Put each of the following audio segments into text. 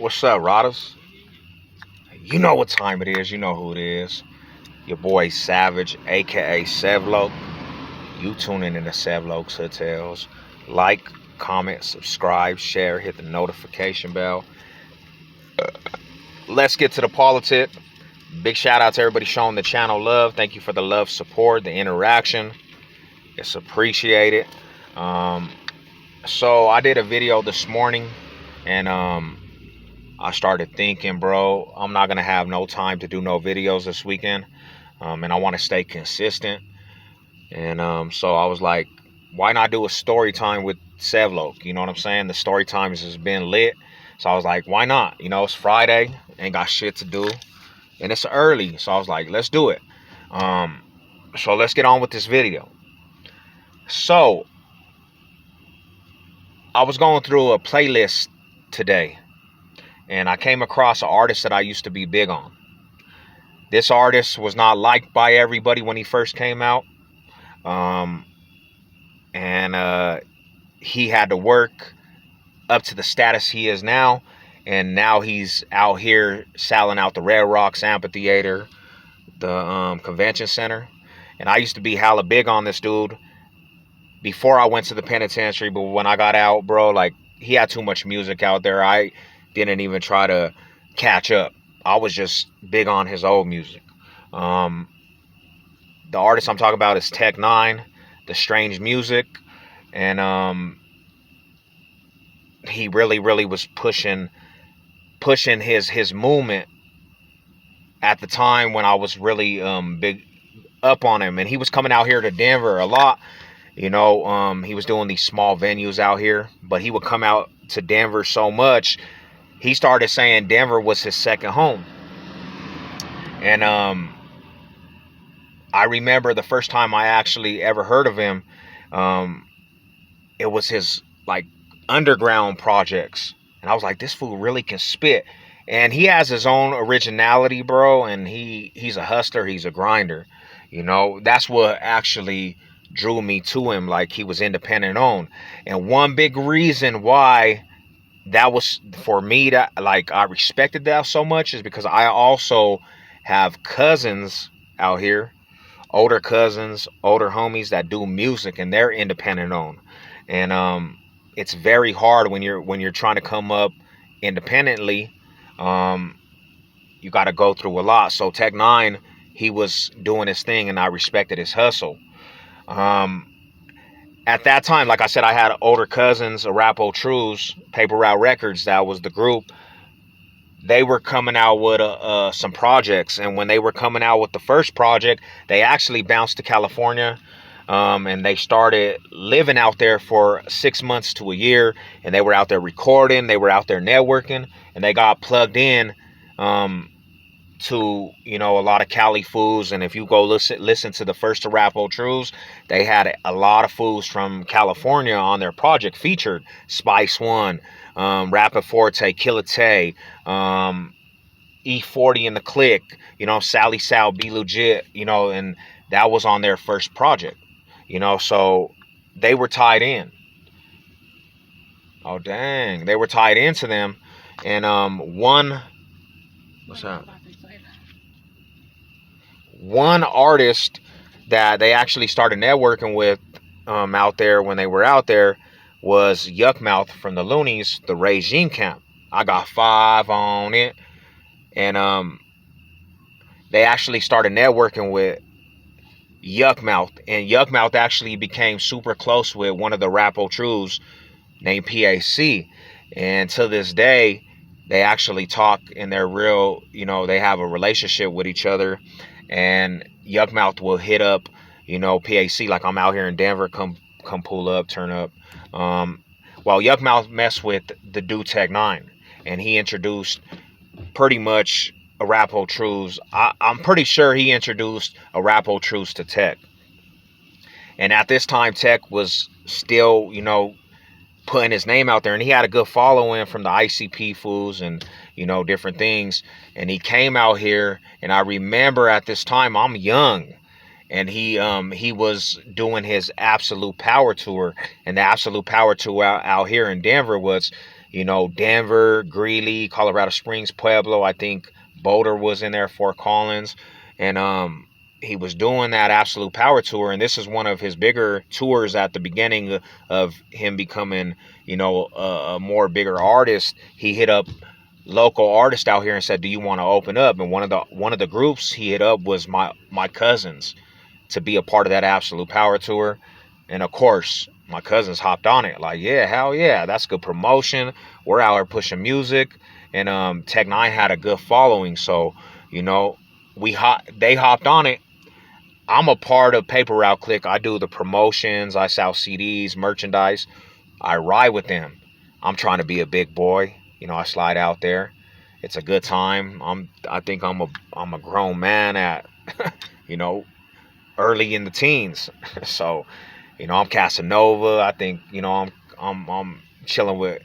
What's up, Rotters? You know what time it is. You know who it is. Your boy Savage, aka Sevlo. You tuning in to Sevlo's Hotels. Like, comment, subscribe, share, hit the notification bell. Let's get to the politic. Big shout out to everybody showing the channel love. Thank you for the love, support, the interaction. It's appreciated. Um, so I did a video this morning, and I started thinking, bro, I'm not gonna have no time to do no videos this weekend, and I want to stay consistent. And so I was like, why not do a story time with Sevlo? You know what I'm saying? The story times has been lit, so I was like, why not? You know, it's Friday, ain't got shit to do, and it's early, so I was like, let's do it. Um, so let's get on with this video. So I was going through a playlist today, and I came across an artist that I used to be big on. This artist was not liked by everybody when he first came out. Um, and he had to work up to the status he is now. And now he's out here selling out the Red Rocks Amphitheater, the convention center. And I used to be hella big on this dude before I went to the penitentiary. But when I got out, bro, like, he had too much music out there. I didn't even try to catch up. I was just big on his old music. The artist I'm talking about is Tech Nine, The Strange Music, and he really was pushing his movement at the time when I was really big up on him, and he was coming out here to Denver a lot. You know, he was doing these small venues out here, but he would come out to Denver so much, he started saying Denver was his second home. And I remember the first time I actually ever heard of him, it was his like underground projects, and I was like, this fool really can spit, and he has his own originality, bro. And he's a hustler, he's a grinder. You know, that's what actually drew me to him. Like, he was independent owned, and one big reason why that was for me that, like, I respected that so much is because I also have cousins out here, older cousins, older homies that do music, and they're independent owned. And it's very hard when you're trying to come up independently. You got to go through a lot. So Tech Nine, he was doing his thing, and I respected his hustle. At that time, like I said, I had older cousins, Arapo Trues, Paper Route Records. That was the group. They were coming out with some projects, and when they were coming out with the first project, they actually bounced to California, and they started living out there for 6 months to a year, and they were out there recording, they were out there networking, and they got plugged in to, you know, a lot of Cali foods. And if you go listen to the first Arapo Trues, they had a lot of foods from California on their project featured. Spice One, Rapid Forte, Killate, E40 in the Click, you know, Sally Sal, Be Legit, you know, and that was on their first project, you know, so they were tied in. Oh, dang. They were tied into them. And what's that? One artist that they actually started networking with out there when they were out there was Yuckmouth from the Loonies, the Regime Camp. I got 5 on it. And they actually started networking with Yuckmouth. And Yuckmouth actually became super close with one of the Rapo Trues named PAC. And to this day, they actually talk, and they're real, you know, they have a relationship with each other. And Yuckmouth will hit up, you know, PAC, like, I'm out here in Denver, come pull up, turn up. While Yuckmouth messed with the dude Tech Nine, and he introduced pretty much Arapo Trues. I'm pretty sure he introduced Arapo Trues to Tech. And at this time, Tech was still, you know, putting his name out there, and he had a good following from the ICP fools and, you know, different things. And he came out here, and I remember at this time, I'm young, and he was doing his Absolute Power tour. And the Absolute Power tour out here in Denver was, Denver, Greeley, Colorado Springs, Pueblo. I think Boulder was in there, Fort Collins, and he was doing that Absolute Power tour, and this is one of his bigger tours at the beginning of him becoming, a more bigger artist. He hit up local artists out here and said, "Do you want to open up?" And one of the groups he hit up was my cousins to be a part of that Absolute Power tour, and of course my cousins hopped on it like, yeah, hell yeah, that's good promotion. We're out here pushing music, and Tech Nine had a good following, so they hopped on it. I'm a part of Paper Route Click. I do the promotions. I sell CDs, merchandise. I ride with them. I'm trying to be a big boy. I slide out there. It's a good time. I think I'm a grown man at you know early in the teens. So I'm Casanova. I think I'm chilling with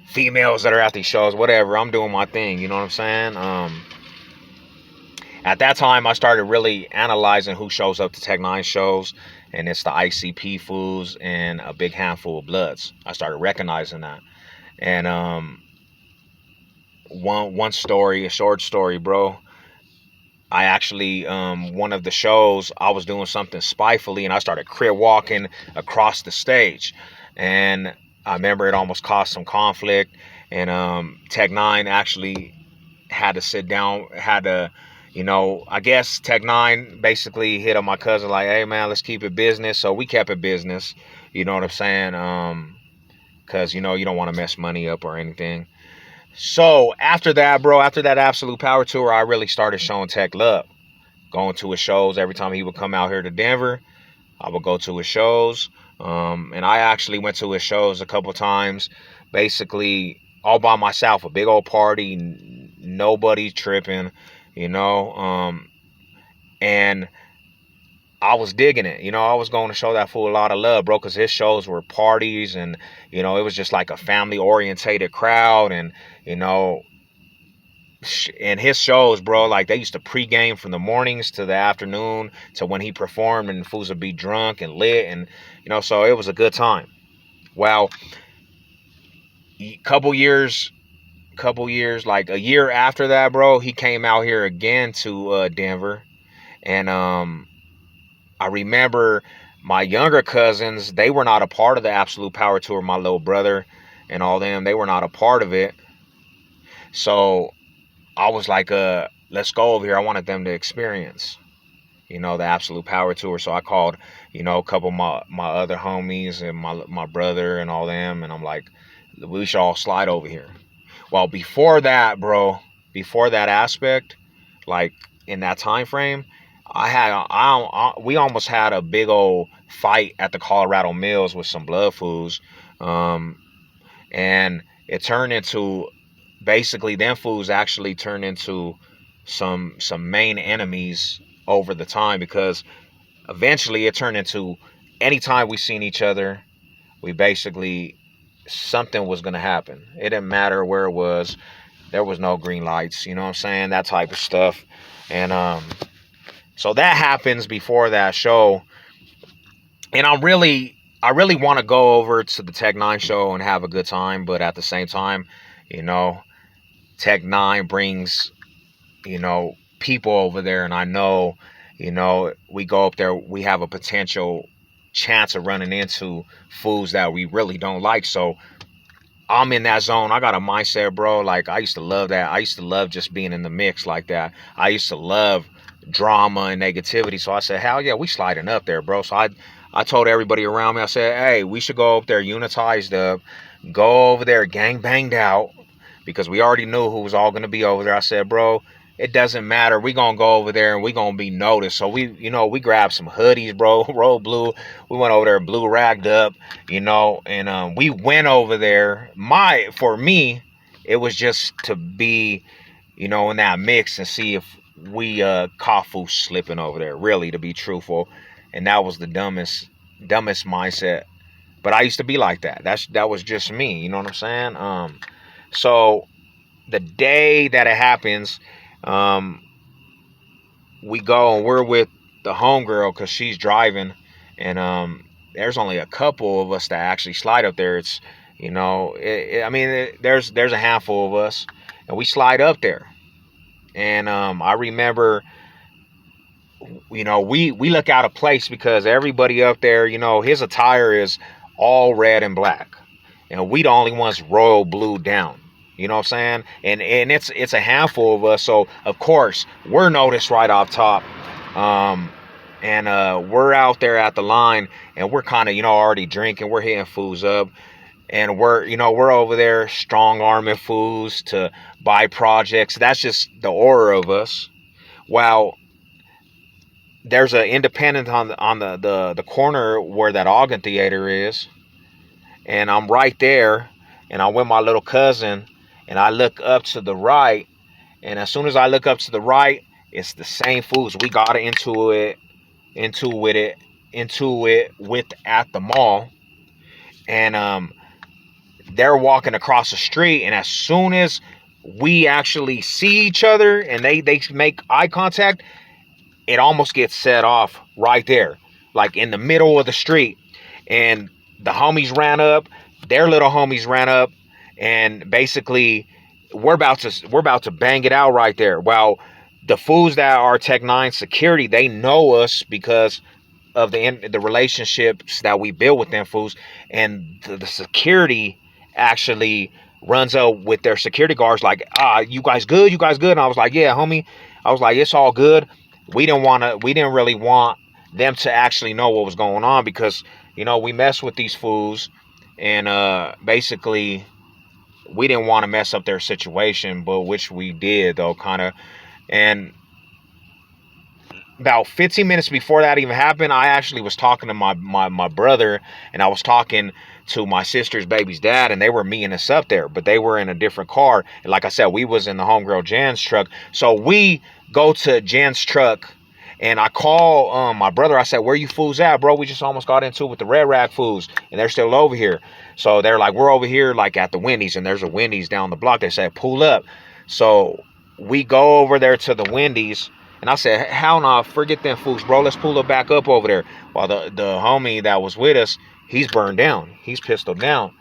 females that are at these shows. Whatever. I'm doing my thing. You know what I'm saying? At that time, I started really analyzing who shows up to Tech Nine shows, and it's the ICP fools and a big handful of Bloods. I started recognizing that, and one story, a short story, bro. I actually one of the shows I was doing something spitefully, and I started crip walking across the stage, and I remember it almost caused some conflict, and Tech Nine actually had to sit down, had to. I guess Tech Nine basically hit on my cousin like, "Hey man, let's keep it business." So we kept it business. You know what I'm saying? Because you don't want to mess money up or anything. So after that, bro, after that Absolute Power tour, I really started showing Tech love, going to his shows. Every time he would come out here to Denver, I would go to his shows. And I actually went to his shows a couple times, basically all by myself, a big old party, nobody tripping. And I was digging it. I was going to show that fool a lot of love, bro, because his shows were parties, and it was just like a family orientated crowd, and and his shows, bro, like they used to pregame from the mornings to the afternoon to when he performed, and the fools would be drunk and lit, and so it was a good time. Well, couple years, like a year after that, bro, he came out here again to Denver, and I remember my younger cousins, they were not a part of the Absolute Power tour. My little brother and all them, they were not a part of it. So I was like, let's go over here. I wanted them to experience, the Absolute Power tour. So I called, a couple of my other homies and my brother and all them, and I'm like, we should all slide over here. Well, before that, bro, before that aspect, like in that time frame, we almost had a big old fight at the Colorado Mills with some blood fools, and it turned into basically them fools actually turned into some main enemies over the time, because eventually it turned into anytime we seen each other, we basically something was gonna happen. It didn't matter where it was. There was no green lights. You know what I'm saying? That type of stuff. And so that happens before that show. And I really want to go over to the Tech Nine show and have a good time, but at the same time, Tech Nine brings, people over there, and I know, we go up there, we have a potential chance of running into foods that we really don't like. So I'm in that zone. I got a mindset, bro. Like I used to love that. I used to love just being in the mix like that. I used to love drama and negativity. So I said, hell yeah, we sliding up there, bro. So I told everybody around me, I said, hey, we should go up there unitized up, go over there gang banged out, because we already knew who was all going to be over there. I said, bro, it doesn't matter. We gonna go over there and we gonna be noticed. So we grabbed some hoodies, bro, roll blue. We went over there, blue ragged up, and we went over there. For me, it was just to be, in that mix and see if we caught fools slipping over there. Really, to be truthful, and that was the dumbest mindset. But I used to be like that. That was just me. You know what I'm saying? So the day that it happens, we go and we're with the homegirl because she's driving, and there's only a couple of us that actually slide up there. You know, there's a handful of us, and we slide up there. And I remember, we look out of place because everybody up there, his attire is all red and black, and we the only ones royal blue down. You know what I'm saying? And it's a handful of us, so of course we're noticed right off top. Um, and we're out there at the line, and we're kind of already drinking. We're hitting fools up, and we're over there strong arming fools to buy projects. That's just the aura of us. While there's an independent on the corner where that organ theater is, and I'm right there, and I'm with my little cousin, and I look up to the right, and as soon as I look up to the right, it's the same fools we got into it with at the mall. And they're walking across the street, and as soon as we actually see each other and they make eye contact, it almost gets set off right there, like in the middle of the street. And the homies ran up, their little homies ran up, and basically we're about to bang it out right there. Well, the fools that are Tech 9 security, they know us because of the relationships that we build with them fools. And the security actually runs up with their security guards like, you guys good, and I was like, yeah, homie. I was like, it's all good. We didn't really want them to actually know what was going on, because we mess with these fools, and basically we didn't want to mess up their situation, but which we did though, kind of. And about 15 minutes before that even happened, I actually was talking to my brother, and I was talking to my sister's baby's dad, and they were meeting us up there, but they were in a different car. And like I said, we was in the homegirl Jan's truck. So we go to Jan's truck, and I call my brother. I said, where you fools at, bro? We just almost got into it with the Red Rag fools, and they're still over here. So they're like, we're over here like at the Wendy's, and there's a Wendy's down the block. They said, pull up. So we go over there to the Wendy's, and I said, hell no, forget them fools, bro. Let's pull it back up over there. While the homie that was with us, he's burned down. He's pistoled down.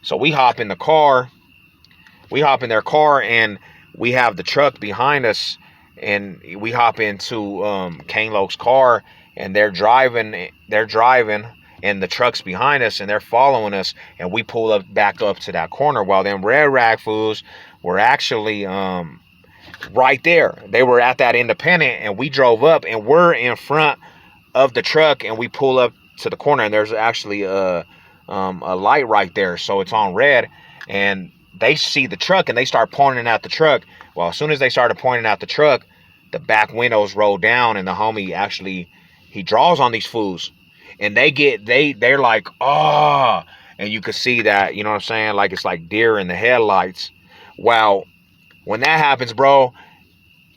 So we hop in the car. We hop in their car, and we have the truck behind us. And we hop into Kane Loke's car, and they're driving, and the truck's behind us, and they're following us. And we pull up back up to that corner, while them Red Rag fools were actually right there. They were at that independent, and we drove up, and we're in front of the truck, and we pull up to the corner, and there's actually a light right there, so it's on red, and they see the truck, and they start pointing at the truck. Well, as soon as they started pointing at the truck, the back windows roll down, and the homie actually, he draws on these fools, and they're like, oh, and you could see that, you know what I'm saying, like it's like deer in the headlights. Well, when that happens, bro,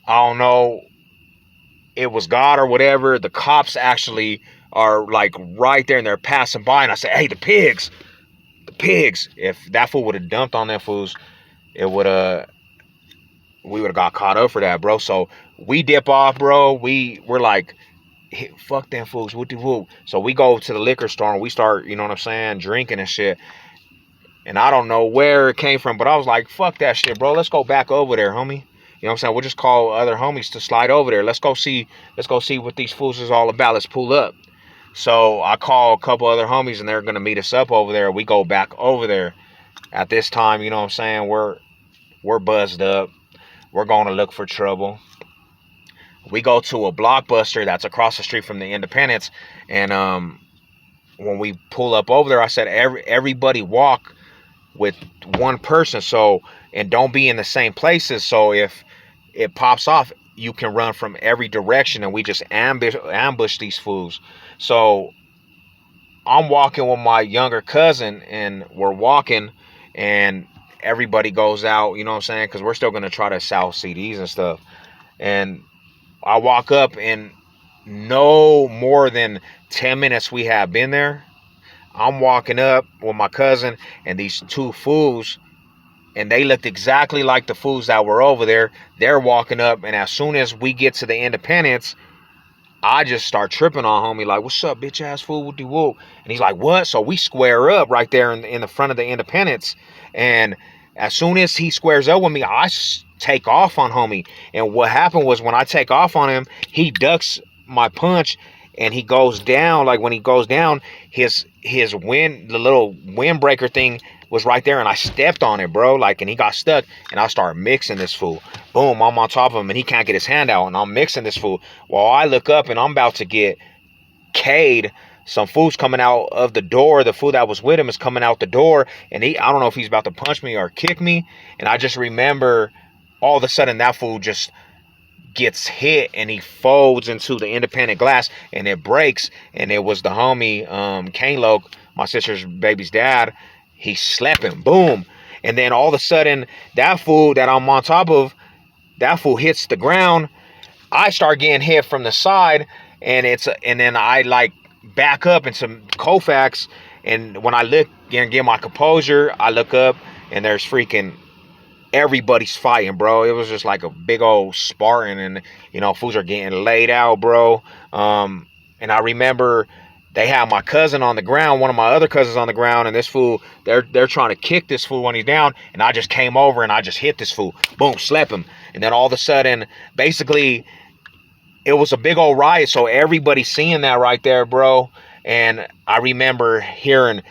I don't know, it was God or whatever. The cops actually are like right there, and they're passing by, and I said, hey, the pigs. If that fool would have dumped on them fools, we would have got caught up for that, bro. So we dip off, bro. We're like, hey, fuck them fools, whoop de whoop. So we go to the liquor store, and we start, you know what I'm saying, drinking and shit. And I don't know where it came from, but I was like, fuck that shit, bro. Let's go back over there, homie. You know what I'm saying? We'll just call other homies to slide over there. Let's go see what these fools is all about. Let's pull up. So I call a couple other homies, and they're going to meet us up over there. We go back over there. At this time, you know what I'm saying, we're buzzed up. We're going to look for trouble. We go to a Blockbuster that's across the street from the Independence. And when we pull up over there, I said, everybody walk with one person. So, and don't be in the same places. So if it pops off, you can run from every direction, and we just ambush these fools. So I'm walking with my younger cousin, and we're walking, and everybody goes out, you know what I'm saying, because we're still going to try to sell CDs and stuff. And I walk up, and no more than 10 minutes we have been there, I'm walking up with my cousin and these two fools, and they looked exactly like the fools that were over there. They're walking up, and as soon as we get to the Independence, I just start tripping on homie, like, what's up, bitch ass fool, whoop de whoop. And he's like, what? So we square up right there in the front of the Independence. And as soon as he squares up with me, take off on homie. And what happened was when I take off on him, he ducks my punch and he goes down. Like when he goes down, his wind, the little windbreaker thing was right there, and I stepped on it, bro. Like, and he got stuck, and I start mixing this fool. Boom, I'm on top of him, and he can't get his hand out, and I'm mixing this fool. Well, I look up, and I'm about to get K'd. Some fool's coming out of the door. The fool that was with him is coming out the door, and I don't know if he's about to punch me or kick me. And I just remember all of a sudden that fool just gets hit, and he folds into the Independent glass, and it breaks. And it was the homie, Kane Loke, my sister's baby's dad. He slept him, boom. And then all of a sudden, that fool that I'm on top of, that fool hits the ground. I start getting hit from the side, and then I like back up into Koufax. And when I look and get my composure, I look up, and there's freaking everybody's fighting, bro. It was just like a big old Spartan, and fools are getting laid out, bro. And I remember they had my cousin on the ground, one of my other cousins on the ground, and this fool, they're trying to kick this fool when he's down, and I just came over and I just hit this fool. Boom, slap him. And then all of a sudden, basically, it was a big old riot, so everybody's seeing that right there, bro. And I remember hearing,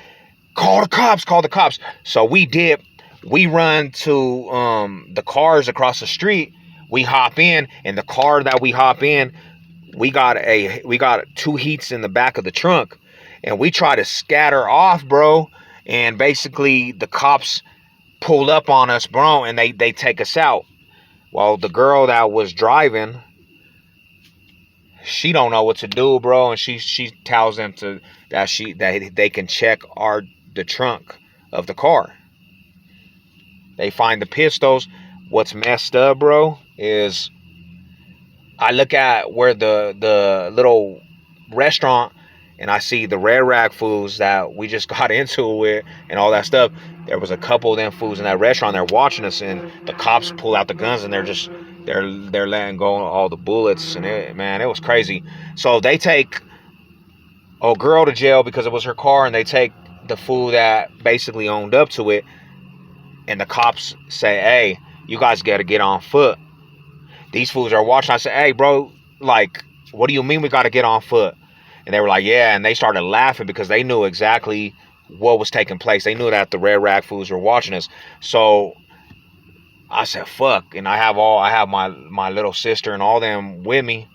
call the cops, call the cops. So we dip, we run to the cars across the street, we hop in, and the car that we hop in, we got 2 heats in the back of the trunk, and we try to scatter off, bro. And basically the cops pull up on us, bro, and they take us out. Well, the girl that was driving, she don't know what to do, bro, and she tells them that they can check the trunk of the car. They find the pistols. What's messed up, bro, is I look at where the little restaurant, and I see the red rag fools that we just got into it with and all that stuff. There was a couple of them fools in that restaurant. They're watching us, and the cops pull out the guns, and they're letting go all the bullets, and it was crazy. So they take a girl to jail because it was her car, and they take the fool that basically owned up to it, and the cops say, hey, you guys got to get on foot. These fools are watching. I said, hey, bro, like, what do you mean we got to get on foot? And they were like, yeah. And they started laughing because they knew exactly what was taking place. They knew that the red rag fools were watching us. So I said, fuck. And I have my little sister and all them with me.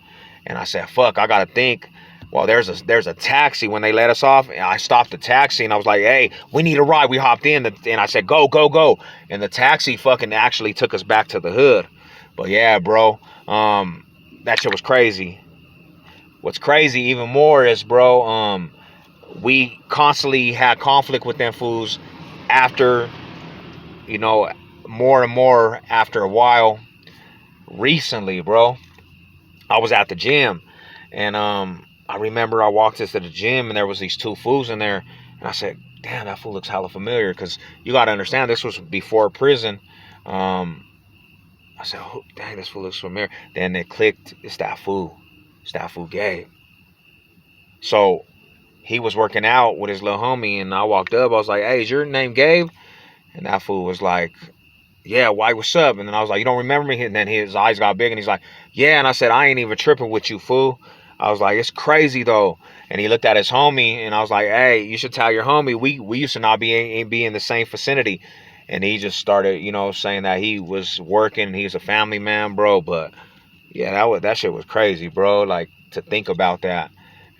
And I said, fuck, I got to think. Well, there's a taxi when they let us off. And I stopped the taxi, and I was like, hey, we need a ride. We hopped in, and I said, go, go, go. And the taxi fucking actually took us back to the hood. But yeah, bro, that shit was crazy. What's crazy even more is, bro, we constantly had conflict with them fools after, more and more after a while. Recently, bro, I was at the gym, and I remember I walked into the gym, and there was these 2 fools in there, and I said, damn, that fool looks hella familiar, because you got to understand, this was before prison. I said, oh, dang, this fool looks familiar. Then it clicked, it's that fool. It's that fool Gabe. So he was working out with his little homie, and I walked up. I was like, hey, is your name Gabe? And that fool was like, yeah, why, what's up? And then I was like, you don't remember me? And then his eyes got big, and he's like, yeah. And I said, I ain't even tripping with you, fool. I was like, it's crazy, though. And he looked at his homie, and I was like, hey, you should tell your homie, we used to not be in the same vicinity. And he just started, saying that he was working, and he's a family man, bro. But yeah, that shit was crazy, bro. Like, to think about that,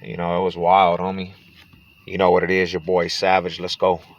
it was wild, homie. You know what it is, your boy Savage. Let's go.